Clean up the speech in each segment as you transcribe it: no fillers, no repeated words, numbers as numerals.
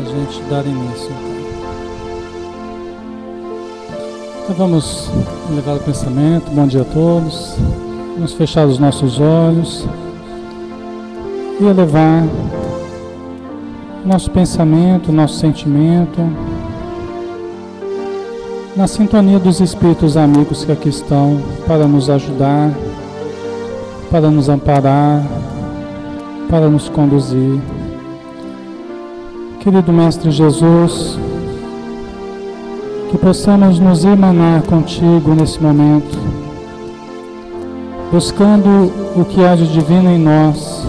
a gente dar início. Então vamos elevar o pensamento. Bom dia a todos. Vamos fechar os nossos olhos e elevar nosso pensamento, nosso sentimento na sintonia dos espíritos amigos que aqui estão para nos ajudar, para nos amparar, para nos conduzir. Querido Mestre Jesus, que possamos nos irmanar contigo nesse momento, buscando o que há de divino em nós,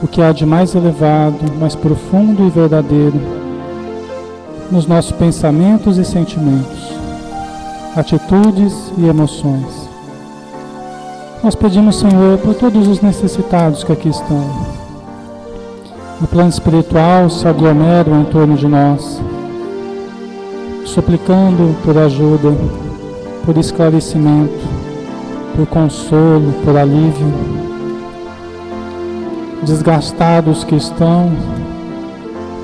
o que há de mais elevado, mais profundo e verdadeiro nos nossos pensamentos e sentimentos, atitudes e emoções. Nós pedimos, Senhor, por todos os necessitados que aqui estão. No plano espiritual se aglomeram em torno de nós, suplicando por ajuda, por esclarecimento, por consolo, por alívio. Desgastados que estão,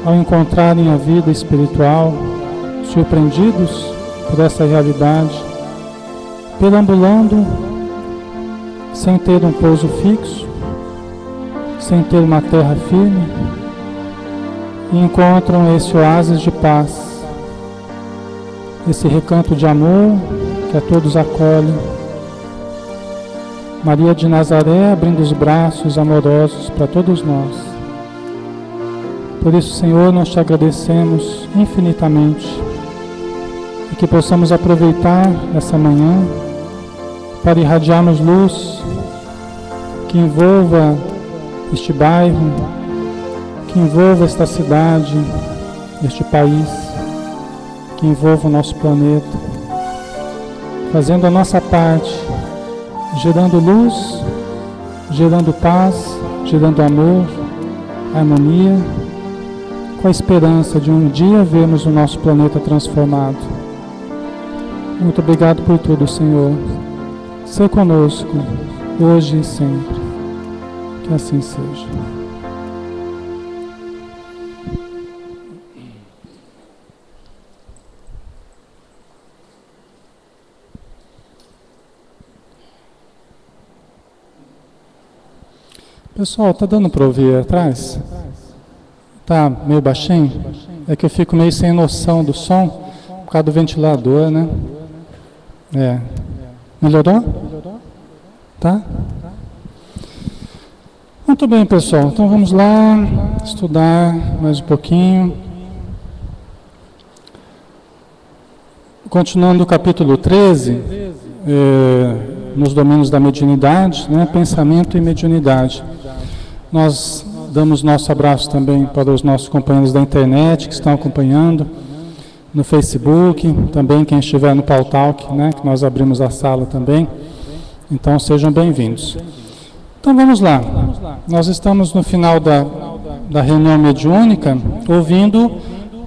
ao encontrarem a vida espiritual, surpreendidos por essa realidade, perambulando, sem ter um pouso fixo, sem ter uma terra firme, e encontram esse oásis de paz, esse recanto de amor que a todos acolhe. Maria de Nazaré abrindo os braços amorosos para todos nós. Por isso, Senhor, nós te agradecemos infinitamente e que possamos aproveitar essa manhã para irradiarmos luz que envolva este bairro, que envolva esta cidade, este país, que envolva o nosso planeta, fazendo a nossa parte, gerando luz, gerando paz, gerando amor, harmonia, com a esperança de um dia vermos o nosso planeta transformado. Muito obrigado por tudo, Senhor. Ser conosco, hoje e sempre. Que assim seja. Pessoal, tá dando para ouvir atrás? Tá meio baixinho? É que eu fico meio sem noção do som por causa do ventilador, né? Melhorou? Tá? Muito bem, pessoal. Então vamos lá estudar mais um pouquinho. Continuando o capítulo 13, nos domínios da mediunidade, né? Pensamento e mediunidade. Nós damos nosso abraço também para os nossos companheiros da internet que estão acompanhando no Facebook, também quem estiver no Pautalk, né, que nós abrimos a sala também. Então sejam bem-vindos. Então vamos lá. Nós estamos no final da reunião mediúnica, ouvindo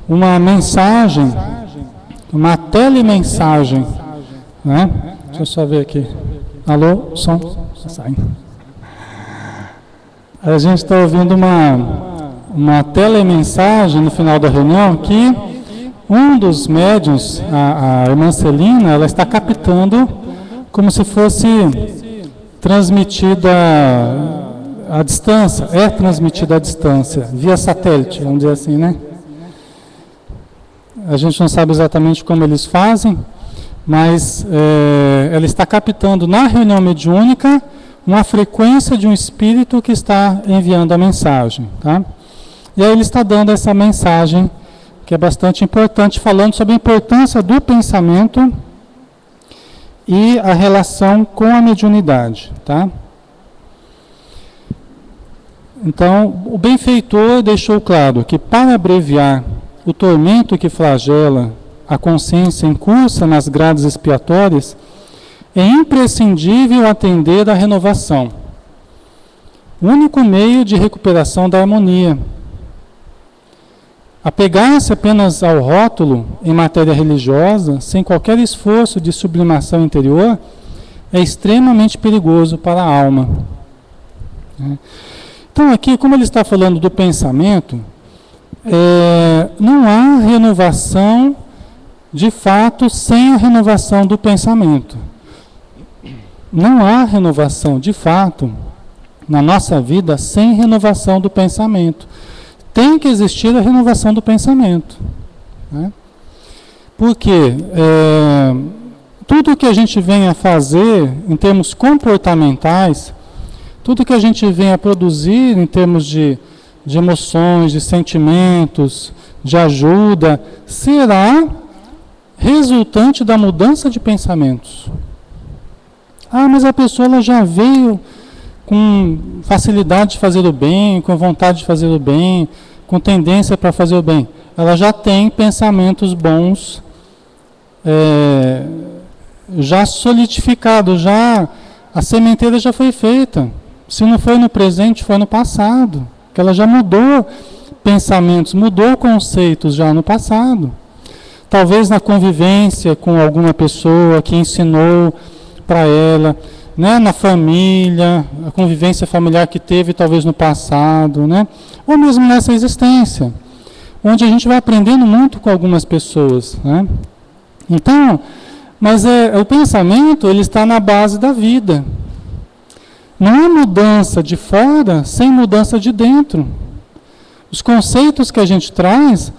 uma mensagem, uma telemensagem, né? Deixa eu só ver aqui. Alô, som? Sai. A gente está ouvindo uma telemensagem no final da reunião que um dos médiuns, a irmã Celina, ela está captando como se fosse transmitida à distância, transmitida à distância, via satélite, vamos dizer assim, né? A gente não sabe exatamente como eles fazem, mas ela está captando na reunião mediúnica uma frequência de um espírito que está enviando a mensagem, tá? E aí ele está dando essa mensagem que é bastante importante, falando sobre a importância do pensamento e a relação com a mediunidade, tá? Então, o benfeitor deixou claro que para abreviar o tormento que flagela a consciência em cursa nas grades expiatórias, é imprescindível atender à renovação, o único meio de recuperação da harmonia. Apegar-se apenas ao rótulo em matéria religiosa, sem qualquer esforço de sublimação interior, é extremamente perigoso para a alma. Então aqui, como ele está falando do pensamento, não há renovação de fato sem a renovação do pensamento. Não há renovação de fato na nossa vida sem renovação do pensamento. Tem que existir a renovação do pensamento, né? Porque tudo que a gente vem a fazer em termos comportamentais, tudo que a gente vem a produzir em termos de emoções, de sentimentos, de ajuda, será resultante da mudança de pensamentos. Ah, mas a pessoa ela já veio com facilidade de fazer o bem, com vontade de fazer o bem, com tendência para fazer o bem. Ela já tem pensamentos bons, já solidificados, já a sementeira já foi feita. Se não foi no presente, foi no passado. Que ela já mudou pensamentos, mudou conceitos já no passado. Talvez na convivência com alguma pessoa que ensinou para ela, né, na família, a convivência familiar que teve talvez no passado, né, ou mesmo nessa existência, onde a gente vai aprendendo muito com algumas pessoas, né. Então, mas o pensamento ele está na base da vida. Não há mudança de fora sem mudança de dentro. Os conceitos que a gente traz,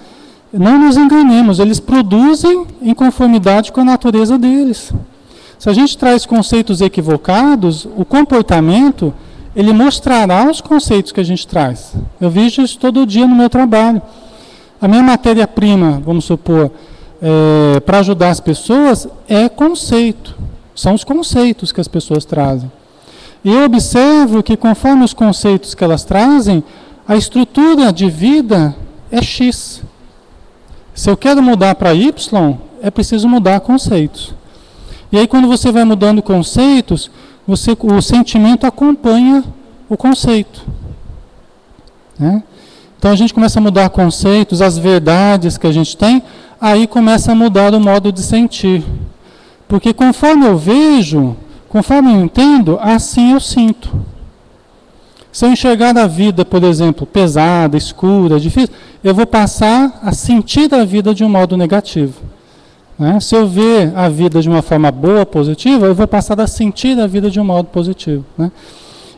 não nos enganemos, eles produzem em conformidade com a natureza deles. Se a gente traz conceitos equivocados, o comportamento, ele mostrará os conceitos que a gente traz. Eu vejo isso todo dia no meu trabalho. A minha matéria-prima, vamos supor, para ajudar as pessoas, é conceito. São os conceitos que as pessoas trazem. E eu observo que conforme os conceitos que elas trazem, a estrutura de vida é X. Se eu quero mudar para Y, é preciso mudar conceitos. E aí quando você vai mudando conceitos, o sentimento acompanha o conceito, né? Então a gente começa a mudar conceitos, as verdades que a gente tem, aí começa a mudar o modo de sentir. Porque conforme eu vejo, conforme eu entendo, assim eu sinto. Se eu enxergar a vida, por exemplo, pesada, escura, difícil, eu vou passar a sentir a vida de um modo negativo, né? Se eu ver a vida de uma forma boa, positiva, eu vou passar a sentir a vida de um modo positivo, né?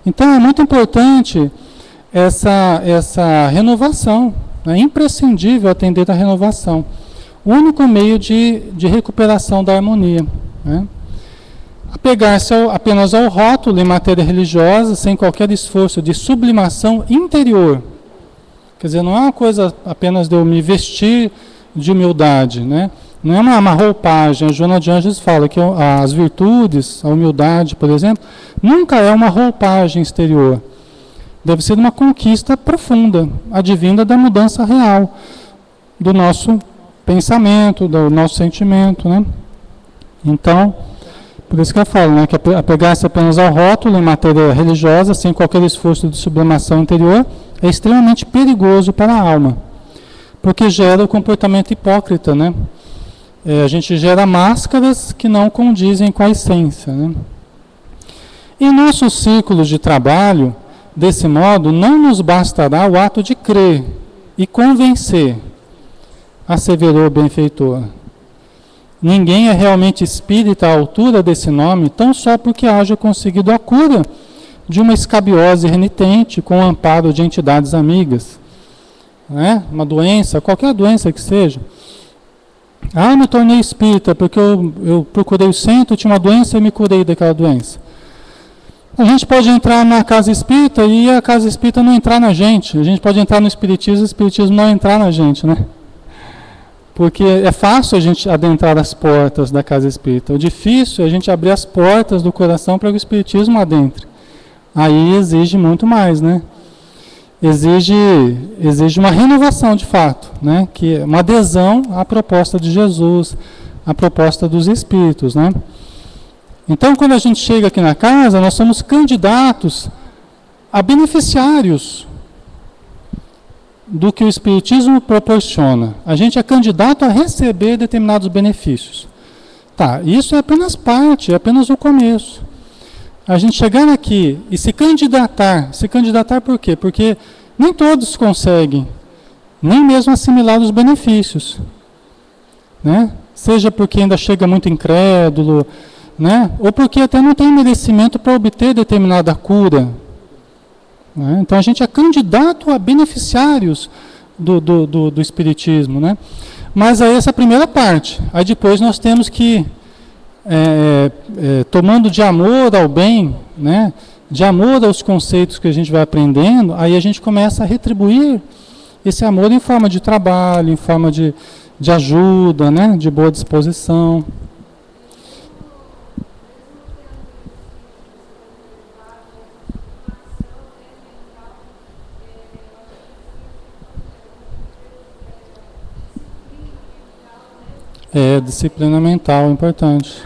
Então é muito importante essa renovação, é imprescindível atender à renovação. O único meio de recuperação da harmonia, né? Apegar-se apenas ao rótulo em matéria religiosa, sem qualquer esforço de sublimação interior. Quer dizer, não é uma coisa apenas de eu me vestir de humildade, né? Não é uma roupagem. A Joana de Ângeles fala que as virtudes, a humildade, por exemplo, nunca é uma roupagem exterior. Deve ser uma conquista profunda, advinda da mudança real do nosso pensamento, do nosso sentimento, né? Então, por isso que eu falo, né, que apegar-se apenas ao rótulo em matéria religiosa, sem qualquer esforço de sublimação interior, é extremamente perigoso para a alma, porque gera o comportamento hipócrita, né? A gente gera máscaras que não condizem com a essência, né? Em nossos círculos de trabalho, desse modo, não nos bastará o ato de crer e convencer, asseverou o benfeitor. Ninguém é realmente espírita à altura desse nome, tão só porque haja conseguido a cura de uma escabiose renitente com o amparo de entidades amigas, né? Uma doença, qualquer doença que seja. Ah, me tornei espírita porque eu procurei o centro, tinha uma doença e me curei daquela doença. A gente pode entrar na casa espírita e a casa espírita não entrar na gente. A gente pode entrar no espiritismo e o espiritismo não entrar na gente, né? Porque é fácil a gente adentrar as portas da casa espírita. O difícil é a gente abrir as portas do coração para que o espiritismo adentre. Aí exige muito mais, né? Exige uma renovação de fato, né? Que é uma adesão à proposta de Jesus, à proposta dos espíritos, né? Então, quando a gente chega aqui na casa, nós somos candidatos a beneficiários do que o Espiritismo proporciona. A gente é candidato a receber determinados benefícios. Tá, isso é apenas parte, é apenas o começo. A gente chegar aqui e se candidatar por quê? Porque nem todos conseguem nem mesmo assimilar os benefícios, né? Seja porque ainda chega muito incrédulo, né? Ou porque até não tem merecimento para obter determinada cura, né? Então a gente é candidato a beneficiários do Espiritismo, né? Mas aí essa é a primeira parte. Aí depois nós temos que, tomando de amor ao bem, né? De amor aos conceitos que a gente vai aprendendo, aí a gente começa a retribuir esse amor em forma de trabalho, em forma de ajuda, né? De boa disposição. Disciplina mental, importante.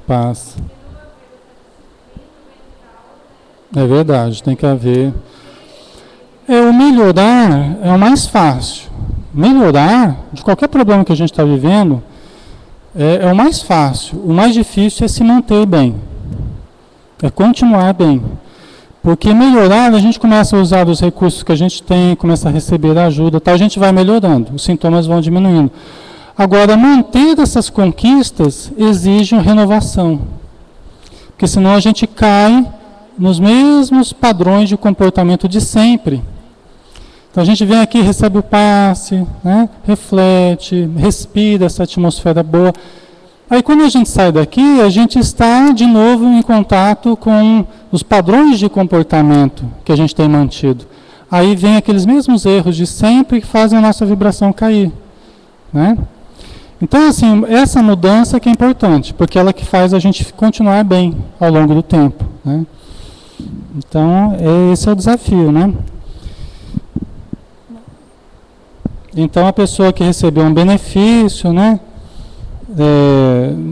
Passa. É verdade, tem que haver. O melhorar é o mais fácil. Melhorar, de qualquer problema que a gente está vivendo, é o mais fácil. O mais difícil é se manter bem. É continuar bem. Porque melhorar, a gente começa a usar os recursos que a gente tem, começa a receber ajuda, a gente vai melhorando, os sintomas vão diminuindo. Agora, manter essas conquistas exige uma renovação. Porque senão a gente cai nos mesmos padrões de comportamento de sempre. Então a gente vem aqui, recebe o passe, né? Reflete, respira essa atmosfera boa. Aí quando a gente sai daqui, a gente está de novo em contato com os padrões de comportamento que a gente tem mantido. Aí vem aqueles mesmos erros de sempre que fazem a nossa vibração cair, né? Então, assim, essa mudança que é importante, porque ela que faz a gente continuar bem ao longo do tempo, né? Então, esse é o desafio, né? Então, a pessoa que recebeu um benefício, né?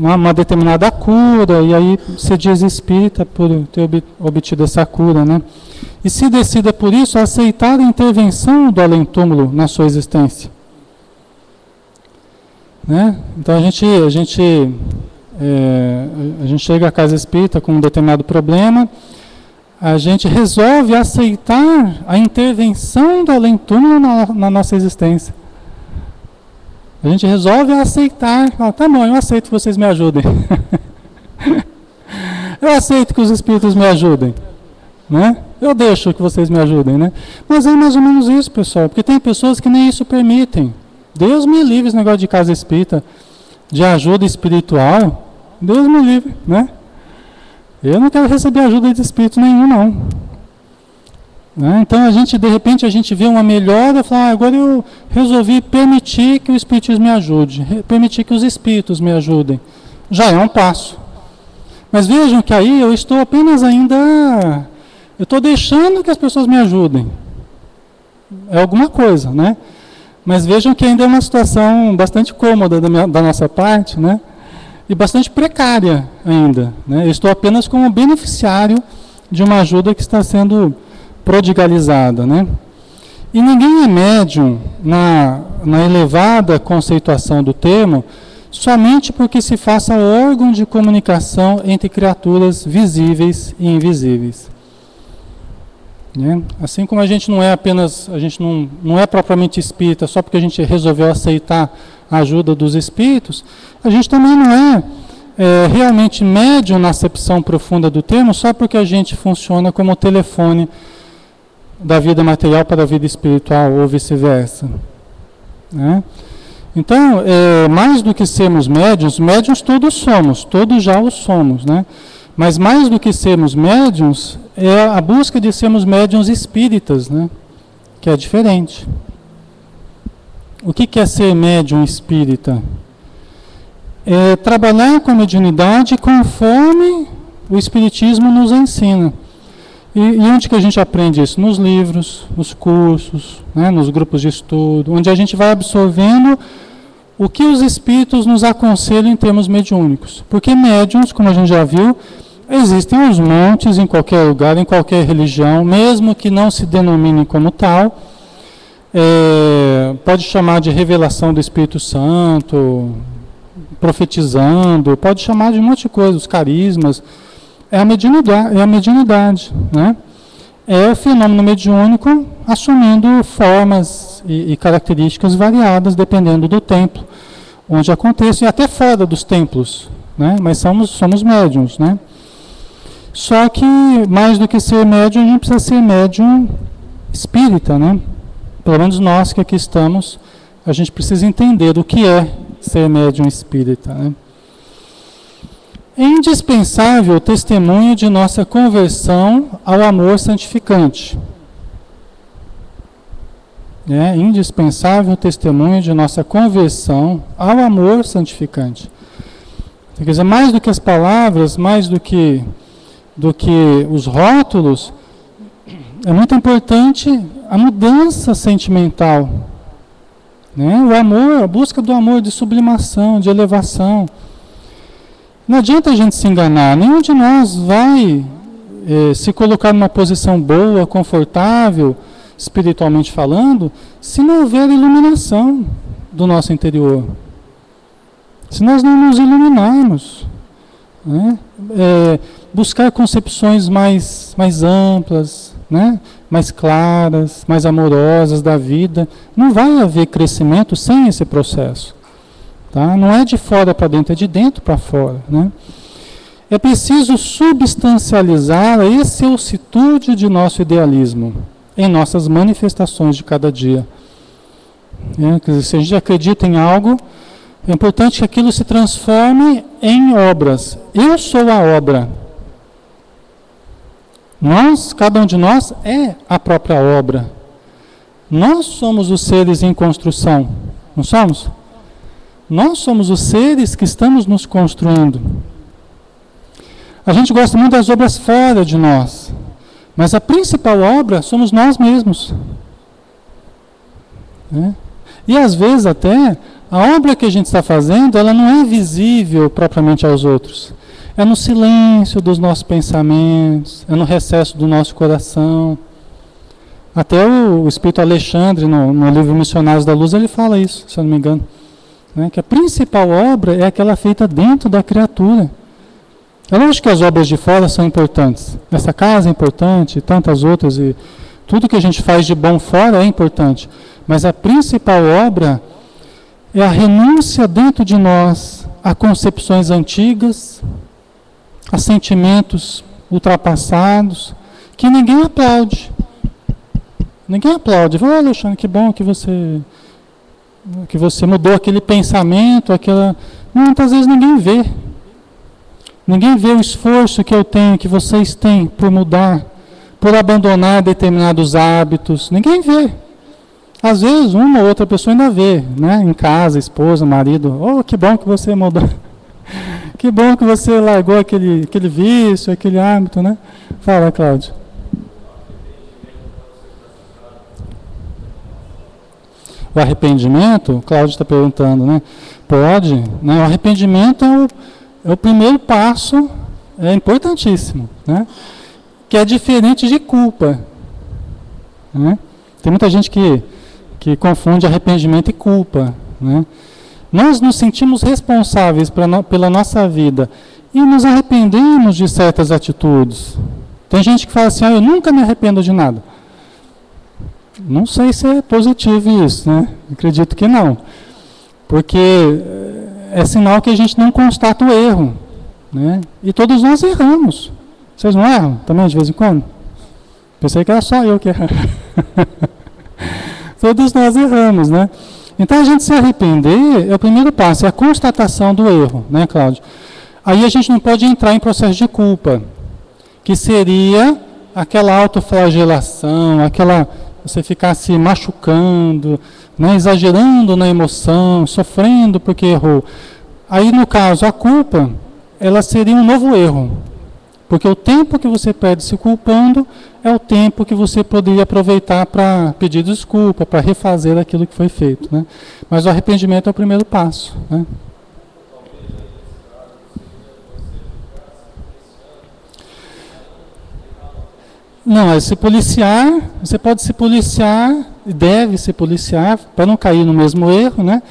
Uma determinada cura, e aí se diz espírita por ter obtido essa cura, né? E se decida por isso a aceitar a intervenção do além-túmulo na sua existência. Né? Então a gente chega à casa espírita com um determinado problema, a gente resolve aceitar a intervenção do além-túmulo na nossa existência. A gente resolve aceitar, tá bom, eu aceito que vocês me ajudem. Eu aceito que os espíritos me ajudem, né? Eu deixo que vocês me ajudem, né? Mas é mais ou menos isso, pessoal, porque tem pessoas que nem isso permitem. Deus me livre esse negócio de casa espírita, de ajuda espiritual. Deus me livre, né? Eu não quero receber ajuda de espírito nenhum, não. Né? Então, de repente, a gente vê uma melhora e fala, agora eu resolvi permitir que o espiritismo me ajude, permitir que os espíritos me ajudem. Já é um passo. Mas vejam que aí eu estou apenas ainda... Eu estou deixando que as pessoas me ajudem. É alguma coisa, né? Mas vejam que ainda é uma situação bastante cômoda da nossa parte, né? E bastante precária ainda, né? Eu estou apenas como beneficiário de uma ajuda que está sendo prodigalizada, né? E ninguém é médium na elevada conceituação do termo somente porque se faça órgão de comunicação entre criaturas visíveis e invisíveis. Né? Assim como a gente não é apenas, a gente não é propriamente espírita só porque a gente resolveu aceitar a ajuda dos espíritos, a gente também não é realmente médium na acepção profunda do termo só porque a gente funciona como telefone da vida material para a vida espiritual ou vice-versa. Né? Então, mais do que sermos médiuns todos somos, todos já o somos, né? Mas mais do que sermos médiuns, é a busca de sermos médiuns espíritas, né? Que é diferente. O que é ser médium espírita? É trabalhar com a mediunidade conforme o Espiritismo nos ensina. E onde que a gente aprende isso? Nos livros, nos cursos, né? Nos grupos de estudo, onde a gente vai absorvendo o que os espíritos nos aconselham em termos mediúnicos. Porque médiuns, como a gente já viu, existem uns montes em qualquer lugar, em qualquer religião, mesmo que não se denominem como tal. Pode chamar de revelação do Espírito Santo, profetizando, pode chamar de um monte de coisa, os carismas. É a mediunidade, né? É o fenômeno mediúnico assumindo formas e características variadas, dependendo do templo onde acontece, e até fora dos templos, né? Mas somos médiuns, né? Só que, mais do que ser médium, a gente precisa ser médium espírita, né? Pelo menos nós que aqui estamos, a gente precisa entender o que é ser médium espírita, né? É indispensável o testemunho de nossa conversão ao amor santificante. É indispensável o testemunho de nossa conversão ao amor santificante. Quer dizer, mais do que as palavras, mais do que os rótulos, é muito importante a mudança sentimental, né? O amor, a busca do amor, de sublimação, de elevação. Não adianta a gente se enganar, nenhum de nós vai se colocar numa posição boa, confortável, espiritualmente falando, se não houver iluminação do nosso interior. Se nós não nos iluminarmos, né? Buscar concepções mais amplas, né? Mais claras, mais amorosas da vida, não vai haver crescimento sem esse processo. Tá? Não é de fora para dentro, é de dentro para fora, né? É preciso substancializar a excelsitude de nosso idealismo em nossas manifestações de cada dia. Quer dizer, se a gente acredita em algo, é importante que aquilo se transforme em obras. Eu sou a obra. Cada um de nós é a própria obra. Nós somos os seres em construção, não somos? Nós somos os seres que estamos nos construindo. A gente gosta muito das obras fora de nós, mas a principal obra somos nós mesmos. Né? E às vezes até, a obra que a gente está fazendo, ela não é visível propriamente aos outros. É no silêncio dos nossos pensamentos, é no recesso do nosso coração. Até o Espírito Alexandre, no livro Missionários da Luz, ele fala isso, se eu não me engano. Né? Que a principal obra é aquela feita dentro da criatura. É lógico que as obras de fora são importantes. Essa casa é importante, e tantas outras, e tudo que a gente faz de bom fora é importante. Mas a principal obra é a renúncia dentro de nós a concepções antigas, a sentimentos ultrapassados, que ninguém aplaude. Ninguém aplaude. Fala, Alexandre, que bom que você mudou aquele pensamento, muitas vezes ninguém vê. Ninguém vê o esforço que eu tenho, que vocês têm por mudar, por abandonar determinados hábitos. Ninguém vê. Às vezes, uma ou outra pessoa ainda vê, né? Em casa, esposa, marido. Oh, que bom que você mudou. Que bom que você largou aquele vício, aquele hábito, né? Fala, Cláudio. O arrependimento, o Cláudio está perguntando, né? Pode, né? O arrependimento é o primeiro passo, é importantíssimo, né? Que é diferente de culpa, né? Tem muita gente que confunde arrependimento e culpa, né? Nós nos sentimos responsáveis pela nossa vida e nos arrependemos de certas atitudes. Tem gente que fala assim, eu nunca me arrependo de nada. Não sei se é positivo isso, né? Acredito que não. Porque é sinal que a gente não constata o erro, né? E todos nós erramos. Vocês não erram também de vez em quando? Pensei que era só eu que errava. Todos nós erramos, né? Então a gente se arrepender é o primeiro passo, é a constatação do erro, né, Cláudio? Aí a gente não pode entrar em processo de culpa, que seria aquela autoflagelação, você ficar se machucando, né, exagerando na emoção, sofrendo porque errou. Aí, no caso, a culpa, ela seria um novo erro. Porque o tempo que você perde se culpando é o tempo que você poderia aproveitar para pedir desculpa, para refazer aquilo que foi feito, né? Mas o arrependimento é o primeiro passo, né? Não, é se policiar, você pode se policiar, e deve se policiar, para não cair no mesmo erro, né?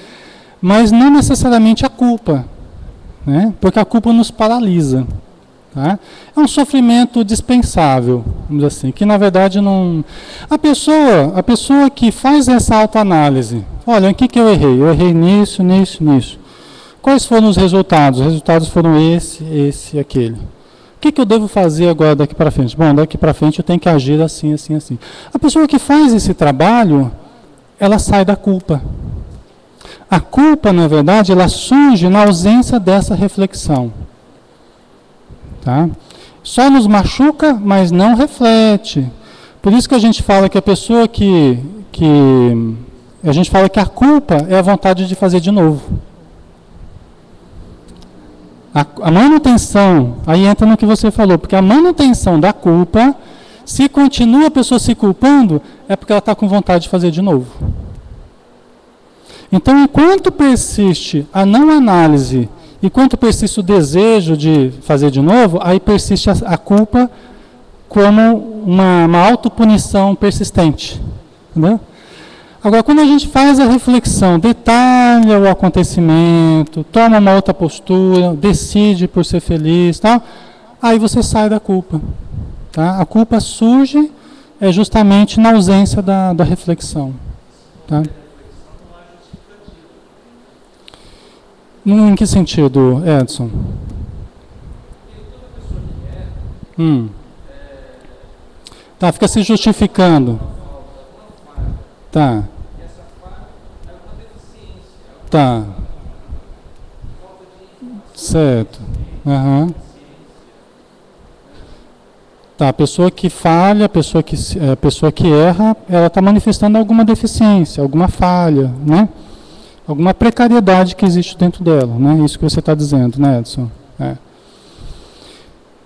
mas não necessariamente a culpa, né? Porque a culpa nos paralisa. Tá? É um sofrimento dispensável, vamos dizer assim, que na verdade não... A pessoa que faz essa autoanálise, olha, o que eu errei? Eu errei nisso, nisso, nisso. Quais foram os resultados? Os resultados foram esse e aquele. O que eu devo fazer agora daqui para frente? Bom, daqui para frente eu tenho que agir assim, assim, assim. A pessoa que faz esse trabalho, ela sai da culpa. A culpa, na verdade, ela surge na ausência dessa reflexão. Tá? Só nos machuca, mas não reflete. Por isso que a gente fala que a pessoa a gente fala que a culpa é a vontade de fazer de novo. A manutenção, aí entra no que você falou, porque a manutenção da culpa, se continua a pessoa se culpando, é porque ela está com vontade de fazer de novo. Então, enquanto persiste a não análise, enquanto persiste o desejo de fazer de novo, aí persiste a culpa como uma autopunição persistente. Entendeu? Agora, quando a gente faz a reflexão, detalha o acontecimento, toma uma outra postura, decide por ser feliz, tal, aí você sai da culpa. Tá? A culpa surge justamente na ausência da reflexão. Tá? Em que sentido, Edson? Tá, fica se justificando. Tá. Tá. Certo. Uhum. Tá, a pessoa que falha, a pessoa que erra, ela está manifestando alguma deficiência, alguma falha, né? Alguma precariedade que existe dentro dela, né? Isso que você está dizendo, né, Edson? É.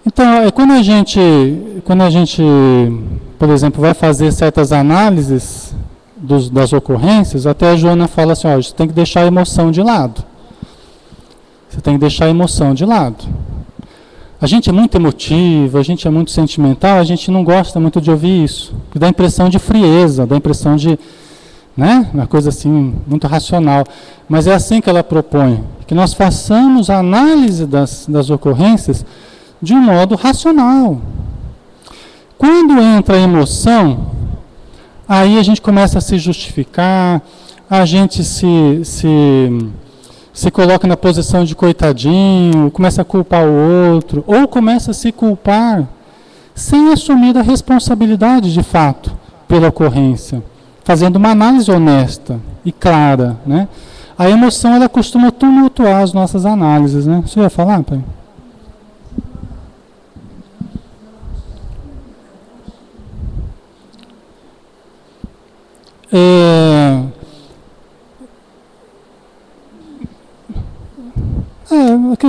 Então, quando a gente, por exemplo, vai fazer certas análises das ocorrências, até a Joana fala assim, ó, você tem que deixar a emoção de lado. Você tem que deixar a emoção de lado. A gente é muito emotivo, a gente é muito sentimental, a gente não gosta muito de ouvir isso. Dá a impressão de frieza, dá a impressão de, né, uma coisa assim, muito racional. Mas é assim que ela propõe, que nós façamos a análise das ocorrências de um modo racional. Quando entra a emoção, aí a gente começa a se justificar, a gente se coloca na posição de coitadinho, começa a culpar o outro, ou começa a se culpar sem assumir a responsabilidade de fato pela ocorrência, fazendo uma análise honesta e clara, né? A emoção, ela costuma tumultuar as nossas análises, né? Você ia falar, pai?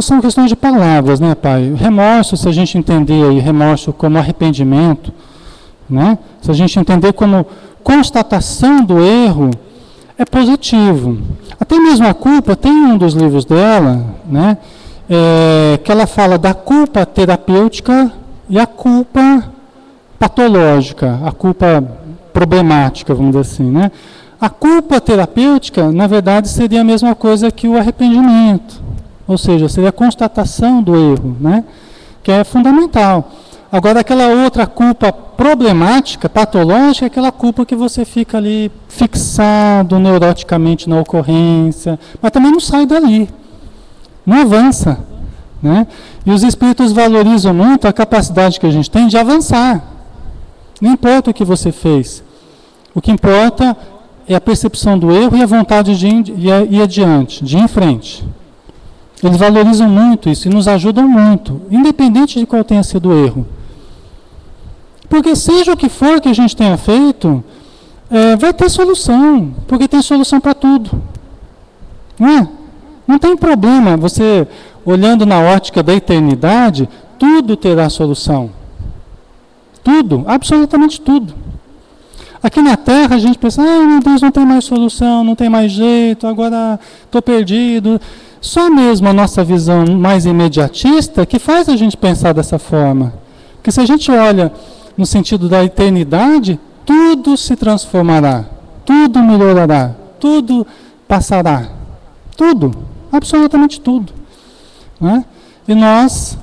São questões de palavras, né, pai? Remorso, se a gente entender aí remorso como arrependimento, né? Se a gente entender como constatação do erro, é positivo. Até mesmo a culpa, tem um dos livros dela, né, que ela fala da culpa terapêutica e a culpa patológica, a culpa problemática, vamos dizer assim, né? A culpa terapêutica, na verdade, seria a mesma coisa que o arrependimento. Ou seja, seria a constatação do erro, né? Que é fundamental. Agora, aquela outra culpa problemática, patológica, é aquela culpa que você fica ali fixado neuroticamente na ocorrência, mas também não sai dali, não avança, né? E os espíritos valorizam muito a capacidade que a gente tem de avançar. Não importa o que você fez. O que importa é a percepção do erro e a vontade de ir adiante, de ir em frente. Eles valorizam muito isso e nos ajudam muito, independente de qual tenha sido o erro. Porque seja o que for que a gente tenha feito, vai ter solução, porque tem solução para tudo. Não é? Não tem problema, você, olhando na ótica da eternidade, tudo terá solução. Tudo, absolutamente tudo. Aqui na Terra a gente pensa, meu Deus, não tem mais solução, não tem mais jeito, agora estou perdido. Só mesmo a nossa visão mais imediatista que faz a gente pensar dessa forma. Porque se a gente olha no sentido da eternidade, tudo se transformará, tudo melhorará, tudo passará. Tudo, absolutamente tudo. Né? E nós,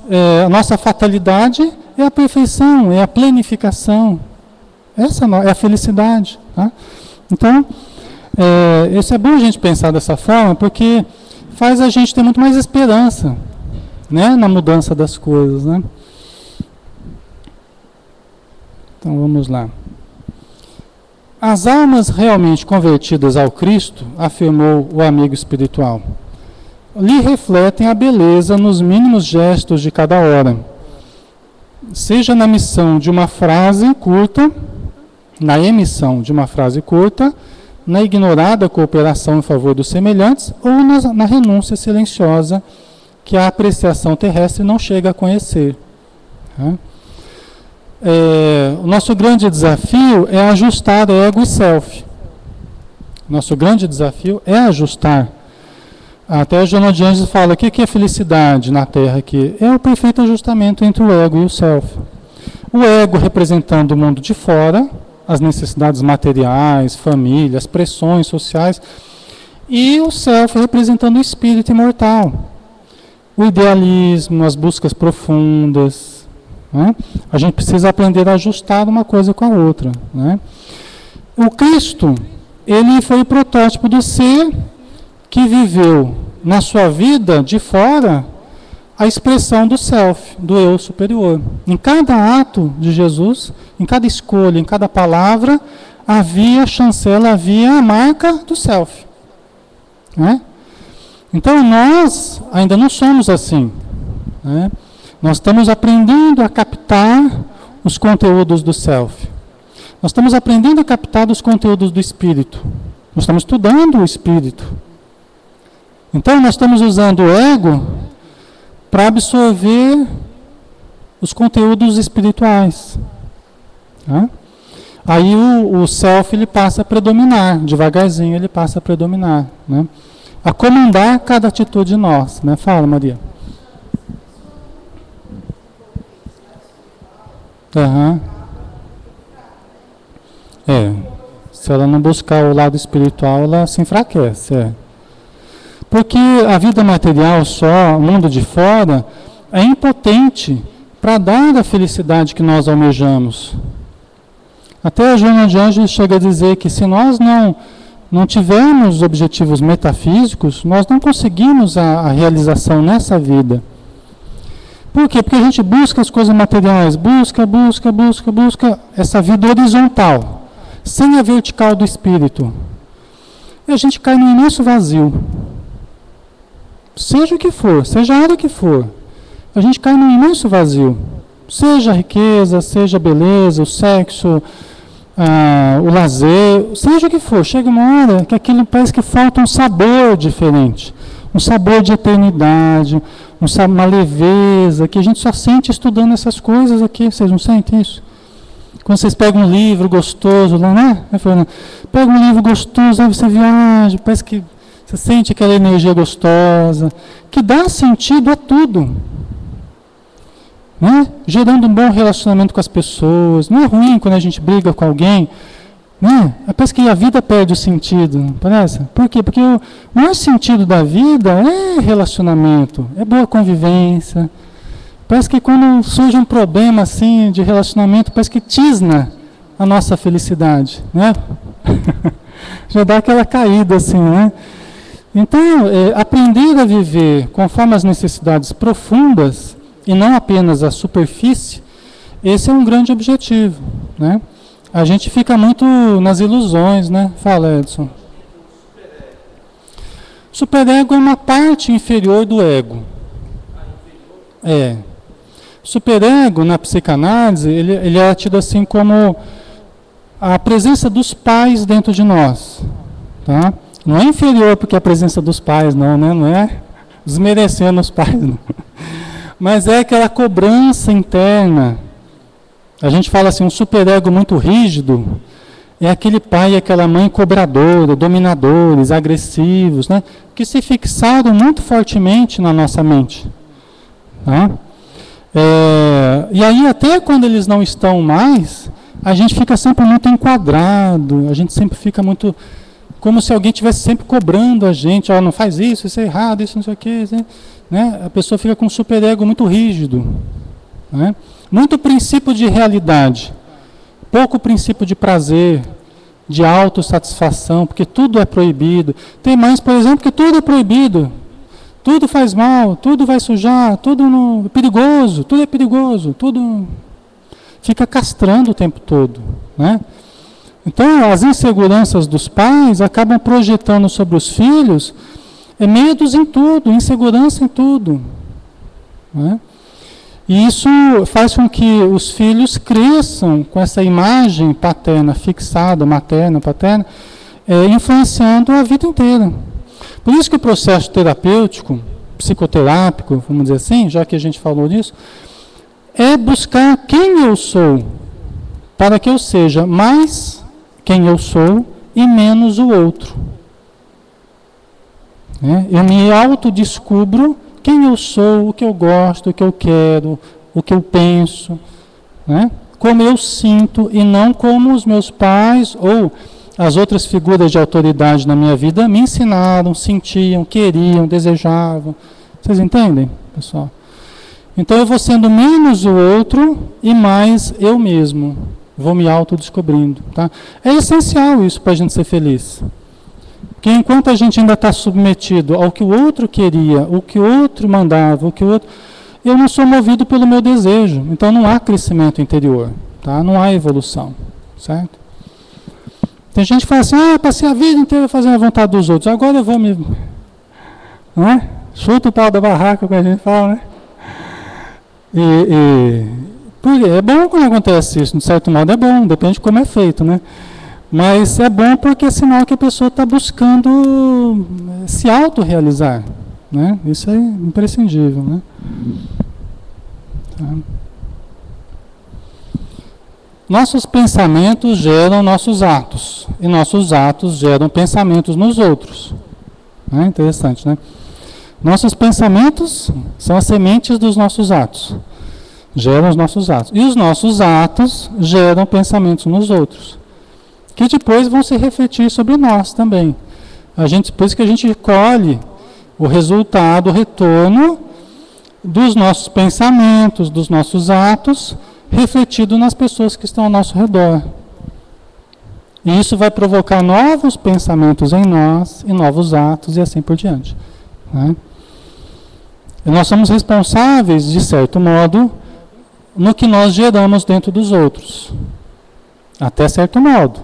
a nossa fatalidade é a perfeição, é a plenificação. Essa é a felicidade. Tá? Então, isso é bom a gente pensar dessa forma, porque faz a gente ter muito mais esperança, né, na mudança das coisas. Né? Então, vamos lá. As almas realmente convertidas ao Cristo, afirmou o amigo espiritual, lhe refletem a beleza nos mínimos gestos de cada hora, seja na emissão de uma frase curta, na ignorada cooperação em favor dos semelhantes ou na renúncia silenciosa que a apreciação terrestre não chega a conhecer. Tá? O nosso grande desafio é ajustar ego e self. Nosso grande desafio é ajustar. Até Joana de Anjos fala, o que é felicidade na Terra aqui? É o perfeito ajustamento entre o ego e o self. O ego representando o mundo de fora, as necessidades materiais, famílias, pressões sociais, e o self representando o espírito imortal. O idealismo, as buscas profundas. Né? A gente precisa aprender a ajustar uma coisa com a outra. Né? O Cristo, ele foi o protótipo do ser que viveu na sua vida de fora a expressão do self, do eu superior. Em cada ato de Jesus, em cada escolha, em cada palavra, havia chancela, havia a marca do self. Né? Então nós ainda não somos assim. Né? Nós estamos aprendendo a captar os conteúdos do self. Nós estamos aprendendo a captar os conteúdos do espírito. Nós estamos estudando o espírito. Então nós estamos usando o ego para absorver os conteúdos espirituais. Tá? Aí o self ele passa a predominar, devagarzinho ele passa a predominar. Né? A comandar cada atitude de nós. Né? Fala, Maria. Uhum. Se ela não buscar o lado espiritual, ela se enfraquece. Porque a vida material só, o mundo de fora, é impotente para dar a felicidade que nós almejamos. Até a Joana de Anjos chega a dizer que se nós não tivermos objetivos metafísicos, nós não conseguimos a realização nessa vida. Por quê? Porque a gente busca as coisas materiais, busca essa vida horizontal, sem a vertical do espírito. E a gente cai num imenso vazio. Seja o que for, seja a área que for, a gente cai num imenso vazio. Seja a riqueza, seja a beleza, o sexo, o lazer, seja o que for, chega uma hora que aquilo parece que falta um sabor diferente. Um sabor de eternidade, uma leveza, que a gente só sente estudando essas coisas aqui. Vocês não sentem isso? Quando vocês pegam um livro gostoso, lá, né? Pega um livro gostoso, aí você viaja, parece que você sente aquela energia gostosa, que dá sentido a tudo. Né? Gerando um bom relacionamento com as pessoas. Não é ruim quando a gente briga com alguém. Né? Parece que a vida perde o sentido, não parece? Por quê? Porque o maior sentido da vida é relacionamento, é boa convivência. Parece que quando surge um problema assim de relacionamento, parece que tisna a nossa felicidade, né? Já dá aquela caída assim, né? Então, aprender a viver conforme as necessidades profundas e não apenas a superfície, esse é um grande objetivo, né? A gente fica muito nas ilusões, né? Fala, Edson. Superego é uma parte inferior do ego. Superego, na psicanálise, ele é tido assim como a presença dos pais dentro de nós. Tá? Não é inferior porque é a presença dos pais, não, né? Não é desmerecendo os pais, não. Mas é aquela cobrança interna. A gente fala assim, um superego muito rígido é aquele pai e aquela mãe cobradora, dominadores, agressivos, né? Que se fixaram muito fortemente na nossa mente. Tá? E aí até quando eles não estão mais, a gente fica sempre muito enquadrado, a gente sempre fica muito como se alguém estivesse sempre cobrando a gente, não faz isso, isso é errado, isso não sei o quê, né? A pessoa fica com um superego muito rígido, né? Muito princípio de realidade, pouco princípio de prazer, de autossatisfação, porque tudo é proibido. Tem mães, por exemplo, que tudo é proibido, tudo faz mal, tudo vai sujar, tudo é perigoso, tudo fica castrando o tempo todo, né? Então, as inseguranças dos pais acabam projetando sobre os filhos medos em tudo, insegurança em tudo, né? E isso faz com que os filhos cresçam com essa imagem paterna, fixada, materna, paterna, influenciando a vida inteira. Por isso que o processo terapêutico, psicoterápico, vamos dizer assim, já que a gente falou disso, é buscar quem eu sou, para que eu seja mais quem eu sou e menos o outro. Eu me autodescubro quem eu sou, o que eu gosto, o que eu quero, o que eu penso, né? Como eu sinto e não como os meus pais ou as outras figuras de autoridade na minha vida me ensinaram, sentiam, queriam, desejavam. Vocês entendem, pessoal? Então eu vou sendo menos o outro e mais eu mesmo. Vou me autodescobrindo, tá? É essencial isso para a gente ser feliz. Porque enquanto a gente ainda está submetido ao que o outro queria, o que o outro mandava, o que o outro... eu não sou movido pelo meu desejo. Então não há crescimento interior, tá? Não há evolução, certo? Tem gente que fala assim, passei a vida inteira fazendo a vontade dos outros, agora eu vou me... não é? Chuta o pau da barraca, como a gente fala, né? Porque é bom quando acontece isso, de certo modo é bom, depende de como é feito, né? Mas é bom porque é sinal que a pessoa está buscando se autorrealizar, né? Isso é imprescindível, né? Tá. Nossos pensamentos geram nossos atos, e nossos atos geram pensamentos nos outros. Interessante, né? Nossos pensamentos são as sementes dos nossos atos, geram os nossos atos. E os nossos atos geram pensamentos nos outros, que depois vão se refletir sobre nós também. Por isso que a gente colhe o resultado, o retorno dos nossos pensamentos, dos nossos atos, refletido nas pessoas que estão ao nosso redor. E isso vai provocar novos pensamentos em nós, e novos atos, e assim por diante, né? E nós somos responsáveis, de certo modo, no que nós geramos dentro dos outros. Até certo modo.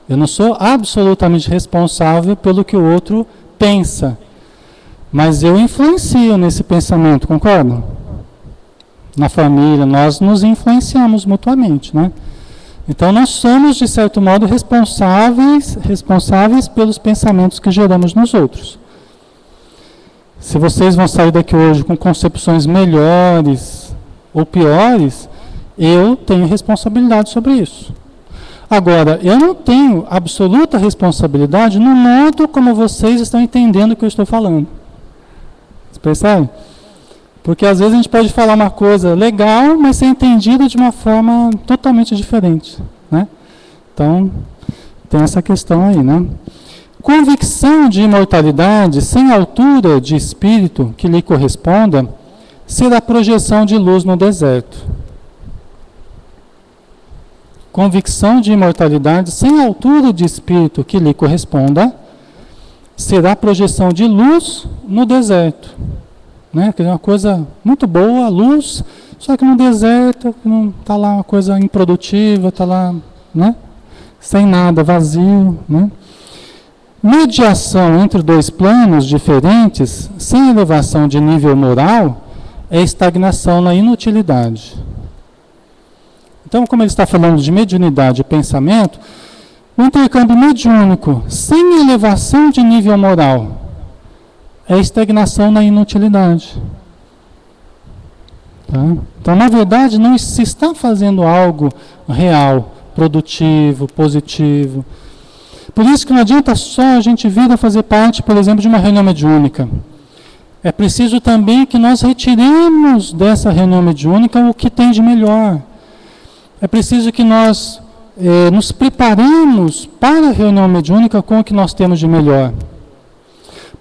Eu não sou absolutamente responsável pelo que o outro pensa. Mas eu influencio nesse pensamento, concorda? Na família, nós nos influenciamos mutuamente, né? Então nós somos, de certo modo, responsáveis pelos pensamentos que geramos nos outros. Se vocês vão sair daqui hoje com concepções melhores ou piores, eu tenho responsabilidade sobre isso. Agora, eu não tenho absoluta responsabilidade no modo como vocês estão entendendo o que eu estou falando. Vocês percebem? Porque às vezes a gente pode falar uma coisa legal, mas ser entendida de uma forma totalmente diferente, né? Então, tem essa questão aí, né? Convicção de imortalidade sem altura de espírito que lhe corresponda será projeção de luz no deserto. Convicção de imortalidade sem altura de espírito que lhe corresponda será projeção de luz no deserto, né? Que é uma coisa muito boa, luz, só que no deserto não está lá uma coisa improdutiva, está lá, né? Sem nada, vazio, né? Mediação entre dois planos diferentes, sem elevação de nível moral, é estagnação na inutilidade. Então, como ele está falando de mediunidade e pensamento, o intercâmbio mediúnico sem elevação de nível moral é estagnação na inutilidade. Tá? Então, na verdade, não se está fazendo algo real, produtivo, positivo. Por isso que não adianta só a gente vir a fazer parte, por exemplo, de uma reunião mediúnica. É preciso também que nós retiremos dessa reunião mediúnica o que tem de melhor. É preciso que nós nos preparamos para a reunião mediúnica com o que nós temos de melhor.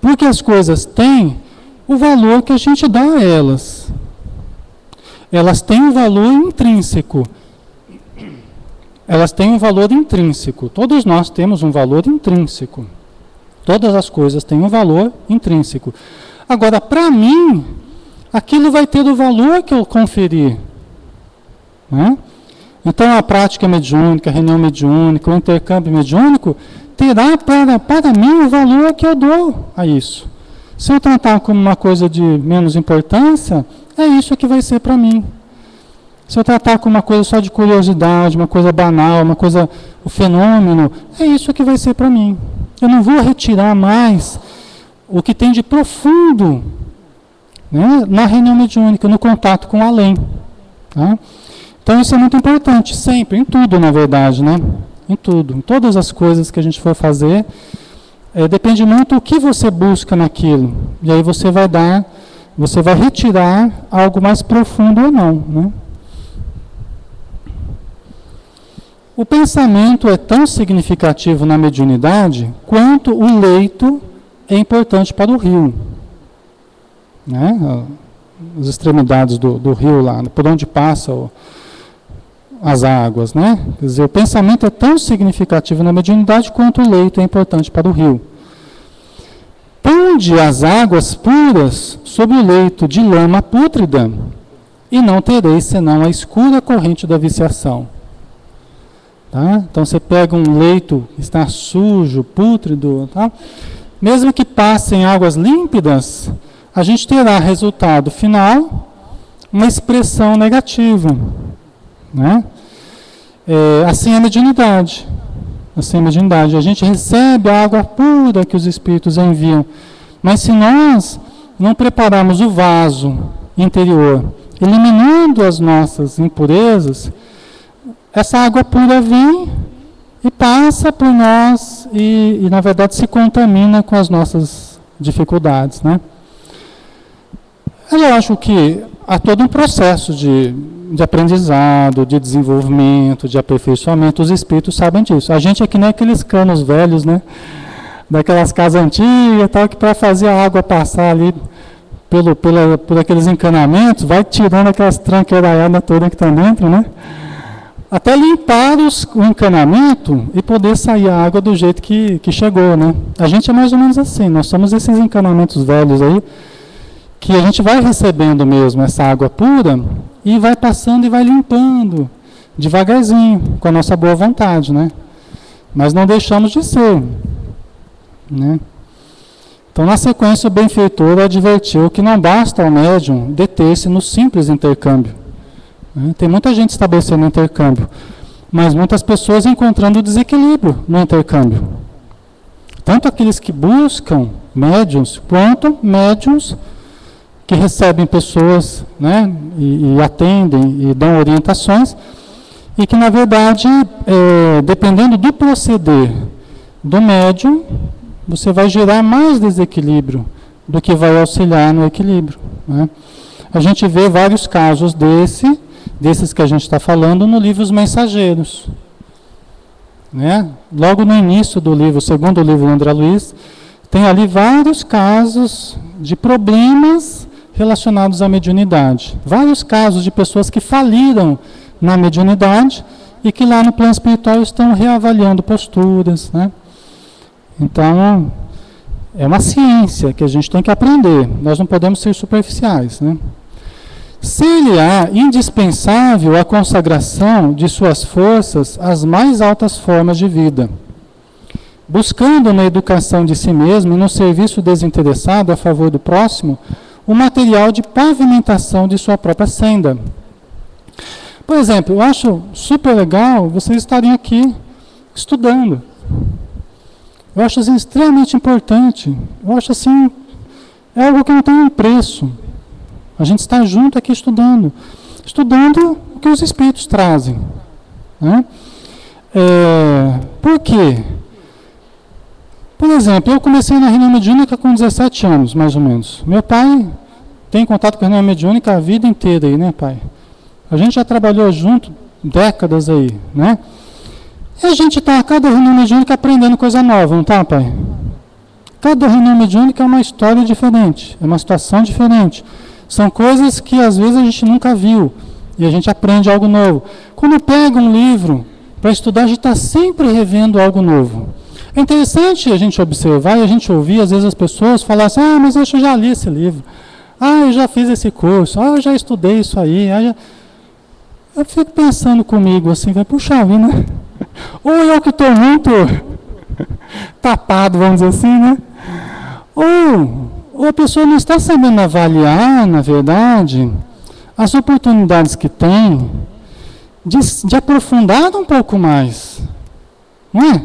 Porque as coisas têm o valor que a gente dá a elas. Elas têm um valor intrínseco. Elas têm um valor intrínseco. Todos nós temos um valor intrínseco. Todas as coisas têm um valor intrínseco. Agora, para mim, aquilo vai ter o valor que eu conferir. Né? Então, a prática mediúnica, a reunião mediúnica, o intercâmbio mediúnico, terá para mim o valor que eu dou a isso. Se eu tratar como uma coisa de menos importância, é isso que vai ser para mim. Se eu tratar como uma coisa só de curiosidade, uma coisa banal, uma coisa, o fenômeno, é isso que vai ser para mim. Eu não vou retirar mais o que tem de profundo, né, na reunião mediúnica, no contato com o além. Tá? Então isso é muito importante, sempre, em tudo na verdade, né? Em tudo, em todas as coisas que a gente for fazer, depende muito do que você busca naquilo. E aí você vai retirar algo mais profundo ou não, né? O pensamento é tão significativo na mediunidade quanto o leito é importante para o rio. Né? As extremidades do rio lá, por onde passa as águas. Né? Quer dizer, o pensamento é tão significativo na mediunidade quanto o leito é importante para o rio. Ponde as águas puras sobre o leito de lama pútrida, e não tereis senão a escura corrente da viciação. Tá? Então você pega um leito que está sujo, pútrido, tá? Mesmo que passem águas límpidas, a gente terá resultado final uma expressão negativa. Né? Assim é a mediunidade. Assim é a mediunidade. A gente recebe a água pura que os espíritos enviam, mas se nós não prepararmos o vaso interior, eliminando as nossas impurezas, essa água pura vem e passa por nós e na verdade se contamina com as nossas dificuldades, né? Eu acho que há todo um processo de aprendizado, de desenvolvimento, de aperfeiçoamento. Os espíritos sabem disso. A gente é que nem aqueles canos velhos, né? Daquelas casas antigas, tal, que para fazer a água passar ali por aqueles encanamentos, vai tirando aquelas tranqueiraiadas todas que estão dentro, né? Até limpar o encanamento e poder sair a água do jeito que chegou, né? A gente é mais ou menos assim, nós somos esses encanamentos velhos aí, que a gente vai recebendo mesmo essa água pura e vai passando e vai limpando, devagarzinho, com a nossa boa vontade, né? Mas não deixamos de ser, né? Então, na sequência, o benfeitor advertiu que não basta ao médium deter-se no simples intercâmbio. Tem muita gente estabelecendo intercâmbio, mas muitas pessoas encontrando desequilíbrio no intercâmbio. Tanto aqueles que buscam médiuns, quanto médiuns que recebem pessoas, né, e atendem e dão orientações, e que, na verdade, dependendo do proceder do médium, você vai gerar mais desequilíbrio do que vai auxiliar no equilíbrio. Né? A gente vê vários casos desses que a gente está falando no livro Os Mensageiros. Né? Logo no início do livro, o segundo livro do André Luiz, tem ali vários casos de problemas relacionados à mediunidade. Vários casos de pessoas que faliram na mediunidade e que lá no plano espiritual estão reavaliando posturas. Né? Então, é uma ciência que a gente tem que aprender. Nós não podemos ser superficiais, né? Ser-lhe-á indispensável a consagração de suas forças às mais altas formas de vida, buscando na educação de si mesmo e no serviço desinteressado a favor do próximo, o material de pavimentação de sua própria senda. Por exemplo, eu acho super legal vocês estarem aqui estudando. Eu acho assim, extremamente importante. Eu acho assim, é algo que não tem um preço. A gente está junto aqui estudando o que os espíritos trazem. Né? Por quê? Por exemplo, eu comecei na reunião mediúnica com 17 anos, mais ou menos. Meu pai tem contato com a reunião mediúnica a vida inteira aí, né, pai? A gente já trabalhou junto décadas aí, né? E a gente está a cada reunião mediúnica aprendendo coisa nova, não está, pai? Cada reunião mediúnica é uma história diferente, é uma situação diferente. São coisas que às vezes a gente nunca viu e a gente aprende algo novo. Quando pega um livro para estudar, a gente está sempre revendo algo novo. É interessante a gente observar e a gente ouvir, às vezes, as pessoas falar assim, mas eu já li esse livro, eu já fiz esse curso, eu já estudei isso aí. Eu fico pensando comigo assim, puxa vida, né? Ou eu que estou muito tapado, vamos dizer assim, né? Ou a pessoa não está sabendo avaliar, na verdade, as oportunidades que tem de aprofundar um pouco mais, não é?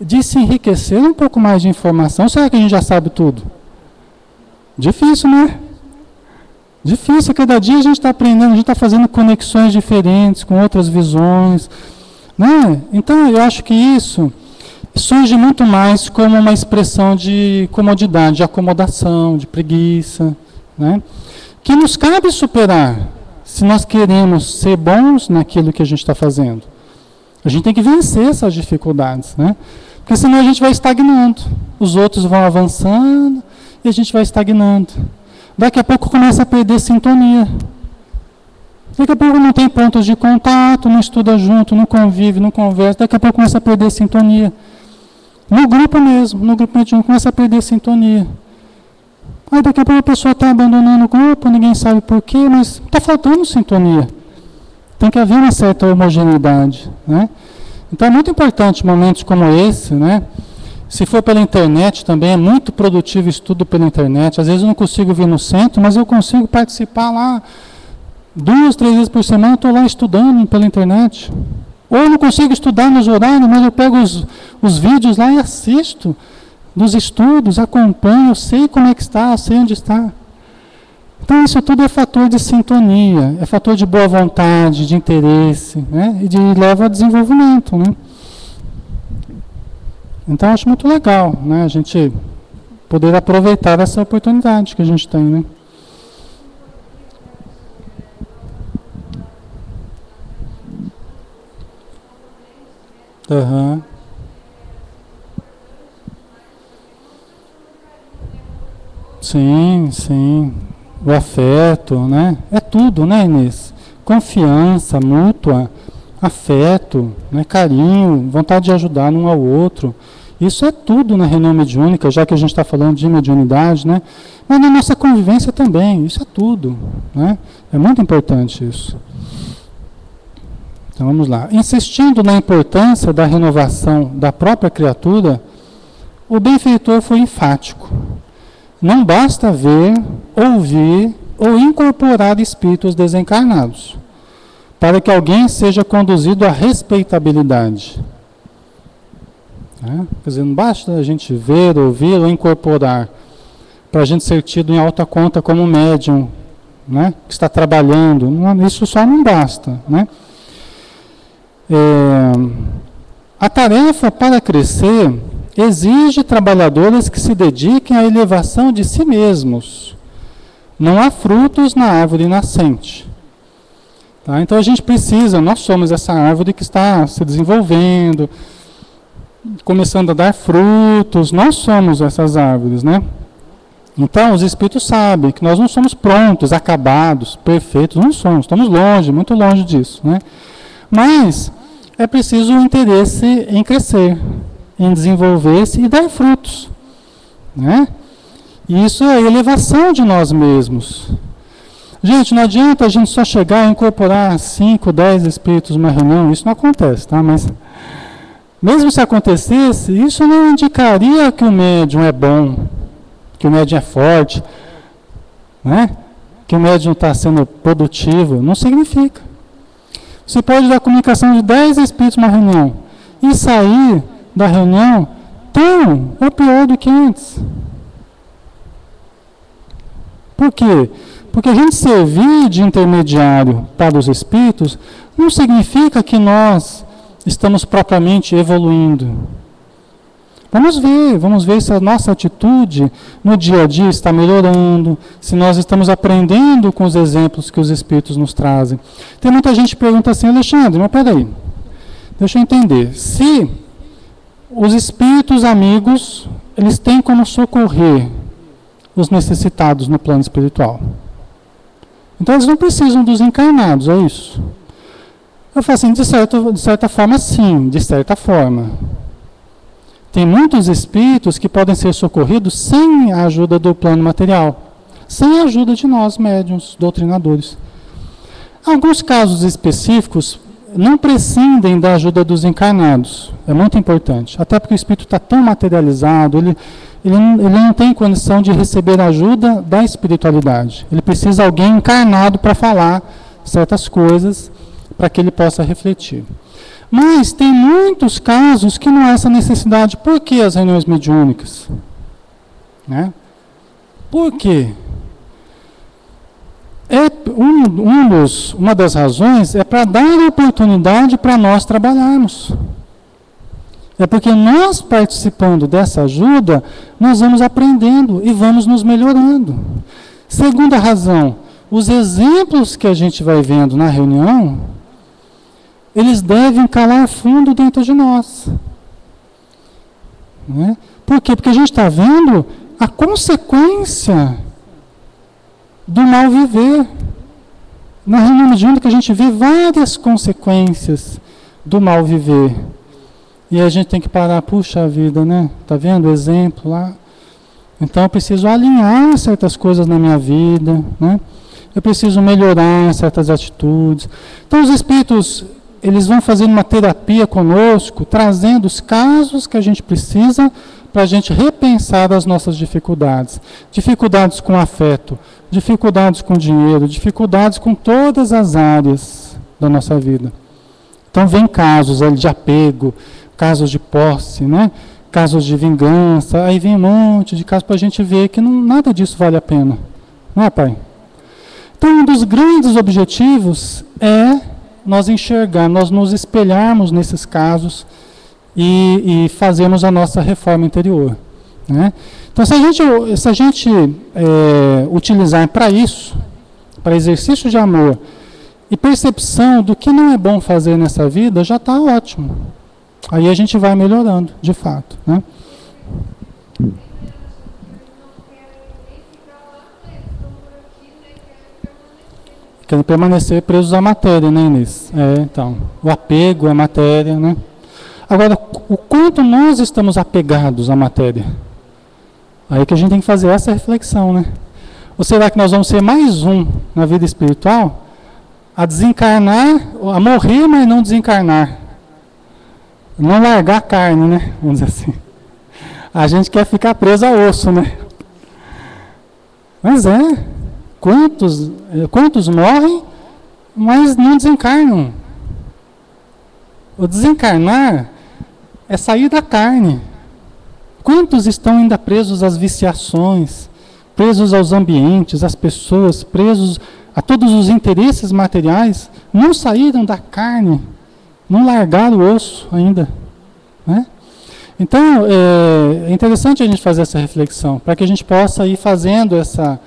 De se enriquecer um pouco mais de informação. Será que a gente já sabe tudo? Difícil, né? Difícil, cada dia a gente está aprendendo, a gente está fazendo conexões diferentes, com outras visões, né? Então, eu acho que isso surge muito mais como uma expressão de comodidade, de acomodação, de preguiça, né? Que nos cabe superar, se nós queremos ser bons naquilo que a gente está fazendo. A gente tem que vencer essas dificuldades, né? Porque senão a gente vai estagnando, os outros vão avançando e a gente vai estagnando. Daqui a pouco começa a perder sintonia. Daqui a pouco não tem pontos de contato, não estuda junto, não convive, não conversa. Daqui a pouco começa a perder sintonia. No grupo mesmo, no grupo mediúnico começa a perder sintonia. Aí daqui a pouco a pessoa está abandonando o grupo, ninguém sabe por quê, mas está faltando sintonia. Tem que haver uma certa homogeneidade, né? Então é muito importante momentos como esse, né? Se for pela internet também, é muito produtivo o estudo pela internet. Às vezes eu não consigo vir no centro, mas eu consigo participar lá 2, 3 vezes por semana, eu estou lá estudando pela internet. Ou eu não consigo estudar nos horários, mas eu pego os vídeos lá e assisto dos estudos, acompanho, eu sei como é que está, eu sei onde está. Então isso tudo é fator de sintonia, é fator de boa vontade, de interesse, né? E leva a desenvolvimento, né? Então eu acho muito legal, né? A gente poder aproveitar essa oportunidade que a gente tem, né? Uhum. Sim, sim. O afeto, né? É tudo, né, Inês? Confiança mútua, afeto, né? Carinho, vontade de ajudar um ao outro. Isso é tudo na reunião mediúnica, já que a gente está falando de mediunidade, né? Mas na nossa convivência também, isso é tudo, né? É muito importante isso. Então vamos lá. Insistindo na importância da renovação da própria criatura, o benfeitor foi enfático. Não basta ver, ouvir ou incorporar espíritos desencarnados, para que alguém seja conduzido à respeitabilidade. Quer dizer, não basta a gente ver, ouvir ou incorporar, para a gente ser tido em alta conta como médium, né, que está trabalhando. Isso só não basta, né? A tarefa para crescer exige trabalhadores que se dediquem à elevação de si mesmos. Não há frutos na árvore nascente. Tá? Então a gente precisa, nós somos essa árvore que está se desenvolvendo, começando a dar frutos, nós somos essas árvores, né? Então os espíritos sabem que nós não somos prontos, acabados, perfeitos, não somos, estamos longe, muito longe disso, né? Mas é preciso o interesse em crescer, em desenvolver-se e dar frutos, né? E isso é a elevação de nós mesmos. Gente, não adianta a gente só chegar a incorporar 5, 10 espíritos numa reunião, isso não acontece, tá? Mas mesmo se acontecesse, isso não indicaria que o médium é bom, que o médium é forte, né? Que o médium está sendo produtivo, não significa. Você pode dar comunicação de 10 espíritos numa reunião e sair da reunião tão ou pior do que antes. Por quê? Porque a gente servir de intermediário para os espíritos não significa que nós estamos propriamente evoluindo. Vamos ver se a nossa atitude no dia a dia está melhorando, se nós estamos aprendendo com os exemplos que os espíritos nos trazem. Tem muita gente que pergunta assim, Alexandre, mas peraí, Deixa eu entender. Se os espíritos amigos, eles têm como socorrer os necessitados no plano espiritual. Então eles não precisam dos encarnados, é isso? Eu falo assim, de certa forma sim, de certa forma. Tem muitos espíritos que podem ser socorridos sem a ajuda do plano material, sem a ajuda de nós, médiuns, doutrinadores. Alguns casos específicos não prescindem da ajuda dos encarnados. É muito importante. Até porque o espírito está tão materializado, ele não tem condição de receber ajuda da espiritualidade. Ele precisa de alguém encarnado para falar certas coisas, para que ele possa refletir. Mas tem muitos casos que não há essa necessidade. Por que as reuniões mediúnicas? Né? Por quê? Uma das razões é para dar oportunidade para nós trabalharmos. É porque nós, participando dessa ajuda, nós vamos aprendendo e vamos nos melhorando. Segunda razão, os exemplos que a gente vai vendo na reunião, eles devem calar fundo dentro de nós. Né? Por quê? Porque a gente está vendo a consequência do mal viver. Na reunião mediúnica a gente vê várias consequências do mal viver. E a gente tem que parar, puxa vida, né? Tá vendo o exemplo lá? Então eu preciso alinhar certas coisas na minha vida, né? Eu preciso melhorar certas atitudes. Então os espíritos, eles vão fazendo uma terapia conosco, trazendo os casos que a gente precisa para a gente repensar as nossas dificuldades. Dificuldades com afeto, dificuldades com dinheiro, dificuldades com todas as áreas da nossa vida. Então vem casos de apego, casos de posse, né? Casos de vingança, aí vem um monte de casos para a gente ver que nada disso vale a pena. Não é, pai? Então um dos grandes objetivos é nós enxergarmos, nós nos espelharmos nesses casos e fazermos a nossa reforma interior. Né? Então, se a gente utilizar para isso, para exercício de amor e percepção do que não é bom fazer nessa vida, já está ótimo. Aí a gente vai melhorando, de fato. Né? Querem permanecer presos à matéria, né, Inês? Então, o apego à matéria, né? Agora, o quanto nós estamos apegados à matéria? Aí que a gente tem que fazer essa reflexão, né? Ou será que nós vamos ser mais um na vida espiritual a desencarnar, a morrer, mas não desencarnar? Não largar a carne, né? Vamos dizer assim. A gente quer ficar preso ao osso, né? Mas quantos morrem, mas não desencarnam? O desencarnar é sair da carne. Quantos estão ainda presos às viciações, presos aos ambientes, às pessoas, presos a todos os interesses materiais, não saíram da carne, não largaram o osso ainda. Né? Então, é interessante a gente fazer essa reflexão, para que a gente possa ir fazendo essa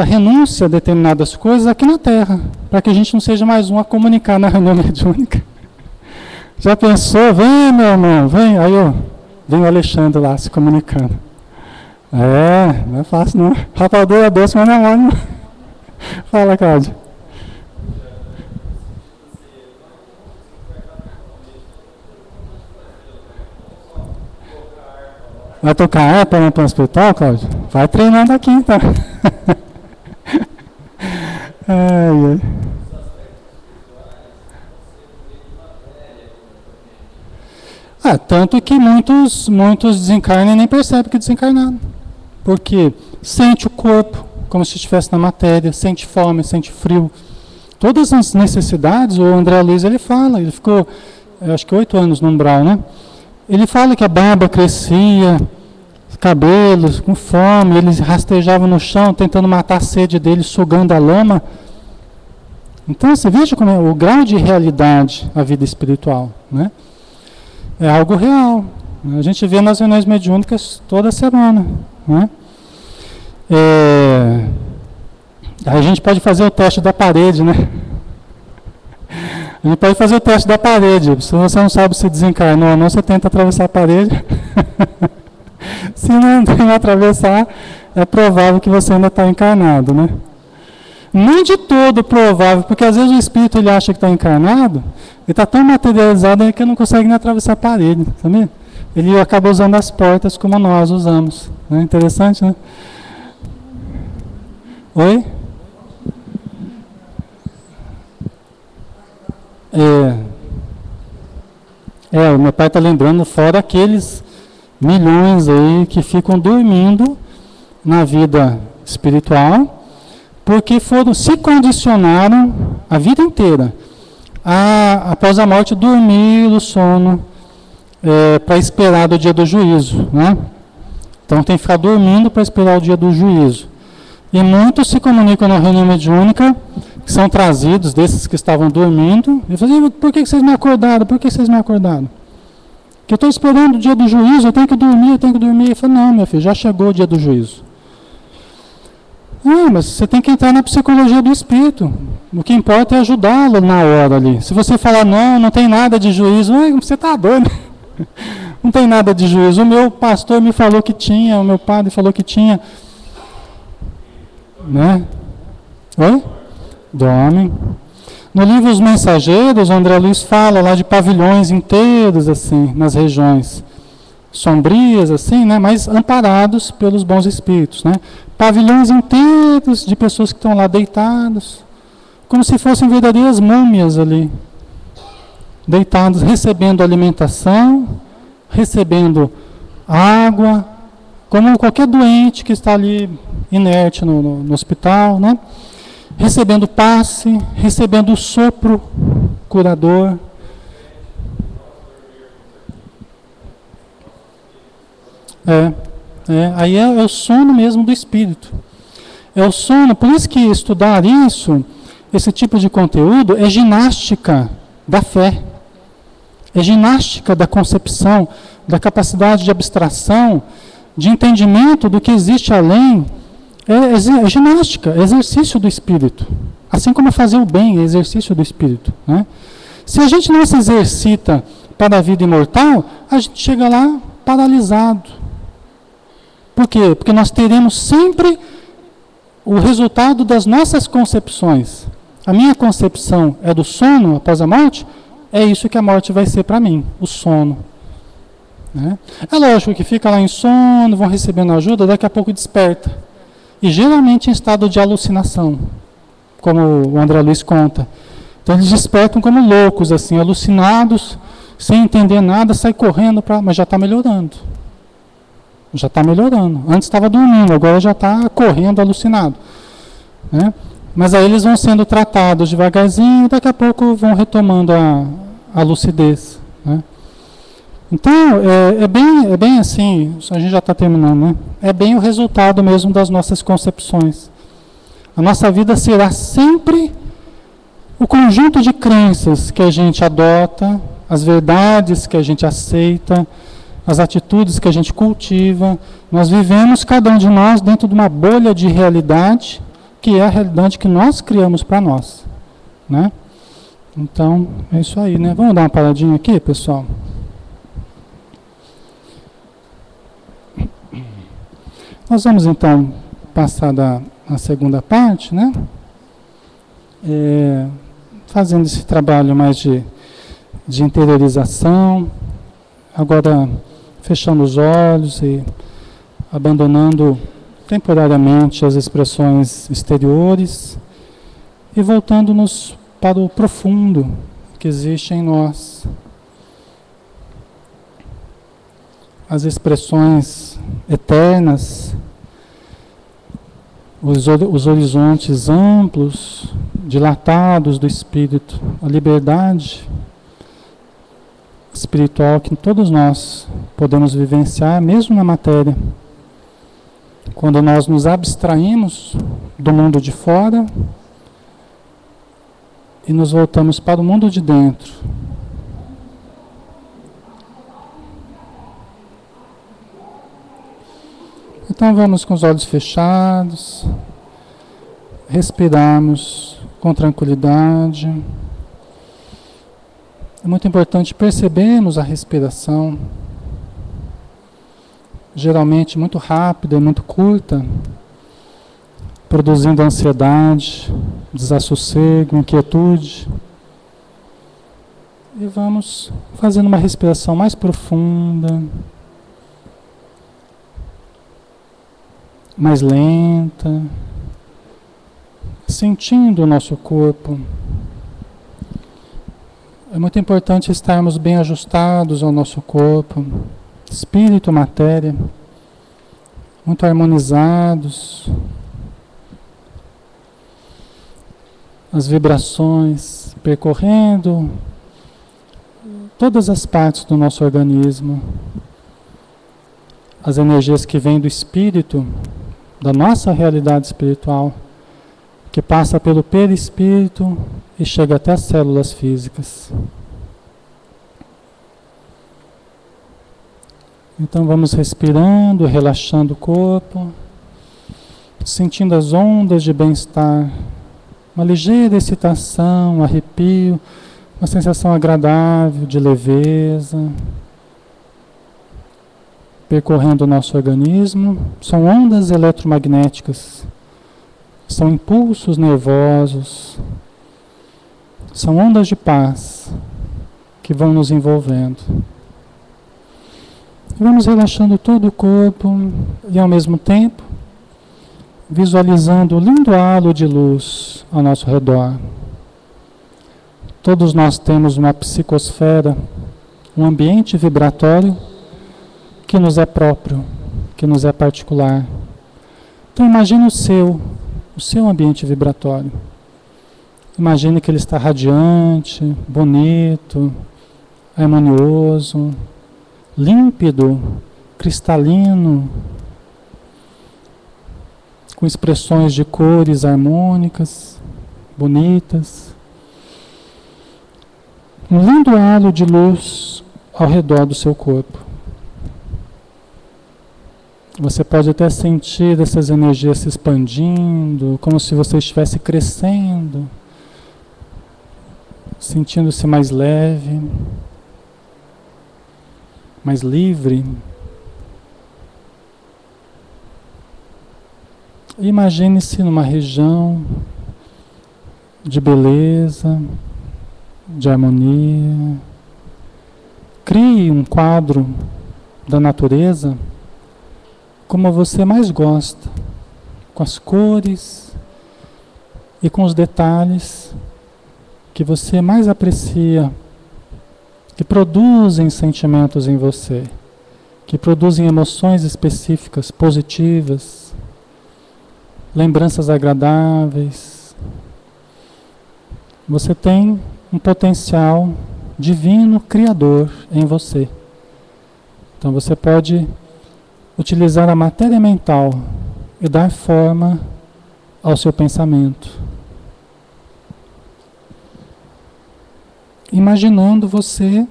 renúncia a determinadas coisas aqui na Terra, para que a gente não seja mais um a comunicar na reunião mediúnica. Já pensou? Vem, meu irmão, vem. Aí vem o Alexandre lá se comunicando. Não é fácil não. Rapadura é doce, mas não é mole. Fala, Cláudio. Vai tocar harpa no plano espiritual, Cláudio? Vai treinando aqui, então. Ai. Tanto que muitos desencarnam e nem percebem que desencarnaram. Porque sente o corpo como se estivesse na matéria, sente fome, sente frio. Todas as necessidades, o André Luiz ele fala, ele ficou, acho que 8 anos no umbral, né? Ele fala que a barba crescia, cabelos, com fome, eles rastejavam no chão, tentando matar a sede dele, sugando a lama. Então, você veja como é o grau de realidade a vida espiritual, né? É algo real. A gente vê nas reuniões mediúnicas toda semana, né? Aí a gente pode fazer o teste da parede, né? A gente pode fazer o teste da parede. Se você não sabe se desencarnou ou não, você tenta atravessar a parede. Se não atravessar, é provável que você ainda está encarnado, né? Nem de todo provável, porque às vezes o espírito ele acha que está encarnado, ele está tão materializado que ele não consegue nem atravessar a parede, sabia? Ele acaba usando as portas como nós usamos. Né? Interessante, né? Oi? O meu pai está lembrando, fora aqueles milhões aí que ficam dormindo na vida espiritual, porque se condicionaram a vida inteira após a morte dormir o sono para esperar o dia do juízo, né? Então tem que ficar dormindo para esperar o dia do juízo. E muitos se comunicam na reunião mediúnica, que são trazidos desses que estavam dormindo, e falam, por que vocês me acordaram? Por que vocês me acordaram? Que eu estou esperando o dia do juízo, eu tenho que dormir. Ele falou, não, meu filho, já chegou o dia do juízo. Mas você tem que entrar na psicologia do espírito. O que importa é ajudá-lo na hora ali. Se você falar, não tem nada de juízo, você está doido. Não tem nada de juízo. O meu pastor me falou que tinha, o meu padre falou que tinha. Né? Oi? Dormem. No livro Os Mensageiros, o André Luiz fala lá de pavilhões inteiros, assim, nas regiões sombrias, assim, né? Mas amparados pelos bons espíritos, né? Pavilhões inteiros de pessoas que estão lá deitadas, como se fossem verdadeiras múmias ali, deitados, recebendo alimentação, recebendo água, como qualquer doente que está ali inerte no hospital, né? Recebendo passe, recebendo o sopro curador. Aí é o sono mesmo do espírito. É o sono, por isso que estudar isso, esse tipo de conteúdo, é ginástica da fé. É ginástica da concepção, da capacidade de abstração, de entendimento do que existe além. É ginástica, é exercício do espírito. Assim como fazer o bem é exercício do espírito. Né? Se a gente não se exercita para a vida imortal, a gente chega lá paralisado. Por quê? Porque nós teremos sempre o resultado das nossas concepções. A minha concepção é do sono após a morte, é isso que a morte vai ser para mim, o sono. Né? É lógico que fica lá em sono, vão recebendo ajuda, daqui a pouco desperta. E geralmente em estado de alucinação, como o André Luiz conta. Então eles despertam como loucos, assim, alucinados, sem entender nada, sai correndo, mas já está melhorando. Já está melhorando. Antes estava dormindo, agora já está correndo, alucinado. Né? Mas aí eles vão sendo tratados devagarzinho, daqui a pouco vão retomando a lucidez. Né? Então, é bem assim, a gente já está terminando, né? É bem o resultado mesmo das nossas concepções. A nossa vida será sempre o conjunto de crenças que a gente adota, as verdades que a gente aceita, as atitudes que a gente cultiva. Nós vivemos, cada um de nós, dentro de uma bolha de realidade, que é a realidade que nós criamos para nós. Né? Então, é isso aí, né? Vamos dar uma paradinha aqui, pessoal? Nós vamos, então, passar a segunda parte, né? Fazendo esse trabalho mais de interiorização, agora fechando os olhos e abandonando temporariamente as expressões exteriores e voltando-nos para o profundo que existe em nós. As expressões eternas, os horizontes amplos, dilatados do espírito, a liberdade espiritual que todos nós podemos vivenciar, mesmo na matéria. Quando nós nos abstraímos do mundo de fora e nos voltamos para o mundo de dentro. Então vamos com os olhos fechados, respiramos com tranquilidade. É muito importante percebermos a respiração, geralmente muito rápida e muito curta, produzindo ansiedade, desassossego, inquietude. E vamos fazendo uma respiração mais profunda, mais lenta, sentindo o nosso corpo. É muito importante estarmos bem ajustados ao nosso corpo, espírito, matéria, muito harmonizados. As vibrações percorrendo todas as partes do nosso organismo. As energias que vêm do espírito, da nossa realidade espiritual, que passa pelo perispírito e chega até as células físicas. Então vamos respirando, relaxando o corpo, sentindo as ondas de bem-estar, uma ligeira excitação, um arrepio, uma sensação agradável de leveza, percorrendo o nosso organismo. São ondas eletromagnéticas, são impulsos nervosos, são ondas de paz que vão nos envolvendo. Vamos relaxando todo o corpo e ao mesmo tempo visualizando o lindo halo de luz ao nosso redor. Todos nós temos uma psicosfera, um ambiente vibratório que nos é próprio, que nos é particular. Então imagine o seu ambiente vibratório. Imagine que ele está radiante, bonito, harmonioso, límpido, cristalino, com expressões de cores harmônicas, bonitas. Um lindo halo de luz ao redor do seu corpo. Você pode até sentir essas energias se expandindo, como se você estivesse crescendo, sentindo-se mais leve, mais livre. Imagine-se numa região de beleza, de harmonia. Crie um quadro da natureza como você mais gosta, com as cores e com os detalhes que você mais aprecia, que produzem sentimentos em você, que produzem emoções específicas, positivas, lembranças agradáveis. Você tem um potencial divino criador em você. Então você pode utilizar a matéria mental e dar forma ao seu pensamento. Imaginando você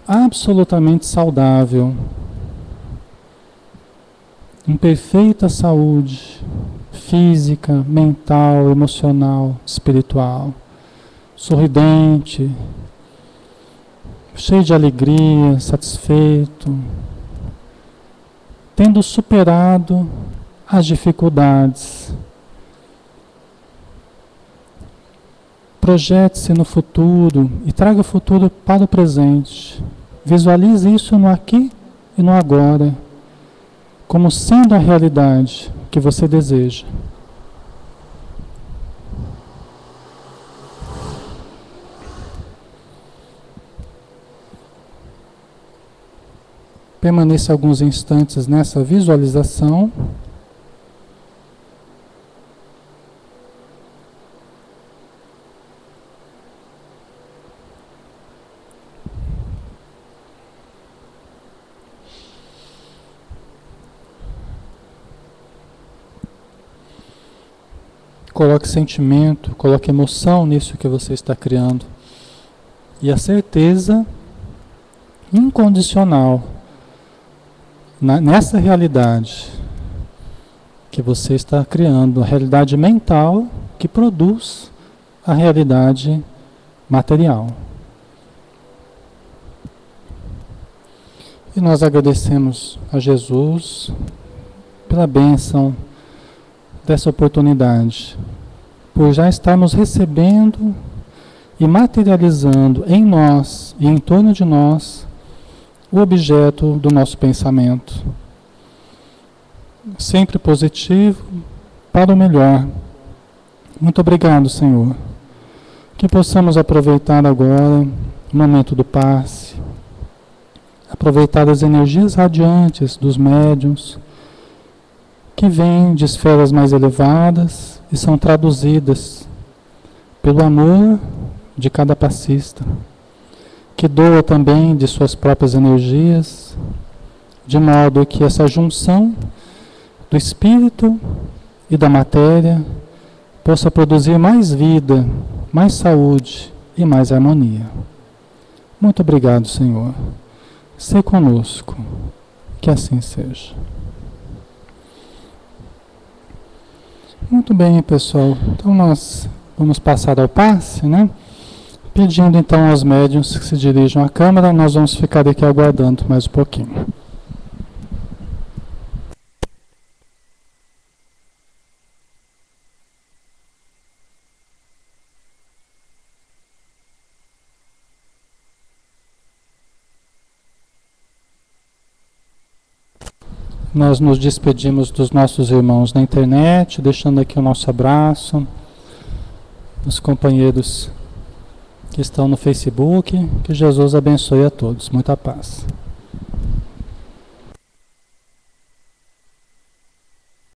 absolutamente saudável, em perfeita saúde física, mental, emocional, espiritual, sorridente, cheio de alegria, satisfeito, tendo superado as dificuldades. Projete-se no futuro e traga o futuro para o presente. Visualize isso no aqui e no agora, como sendo a realidade que você deseja. Permaneça alguns instantes nessa visualização. Coloque sentimento, coloque emoção nisso que você está criando. E a certeza incondicional nessa realidade que você está criando, a realidade mental que produz a realidade material. E nós agradecemos a Jesus pela bênção dessa oportunidade, por já estarmos recebendo e materializando em nós e em torno de nós o objeto do nosso pensamento. Sempre positivo, para o melhor. Muito obrigado, Senhor. Que possamos aproveitar agora o momento do passe, aproveitar as energias radiantes dos médiuns, que vêm de esferas mais elevadas e são traduzidas pelo amor de cada passista, que doa também de suas próprias energias, de modo que essa junção do espírito e da matéria possa produzir mais vida, mais saúde e mais harmonia. Muito obrigado, Senhor. Sê conosco, que assim seja. Muito bem, pessoal. Então nós vamos passar ao passe, né? Pedindo então aos médiuns que se dirijam à câmara, nós vamos ficar aqui aguardando mais um pouquinho. Nós nos despedimos dos nossos irmãos na internet, deixando aqui o nosso abraço, os companheiros que estão no Facebook. Que Jesus abençoe a todos. Muita paz.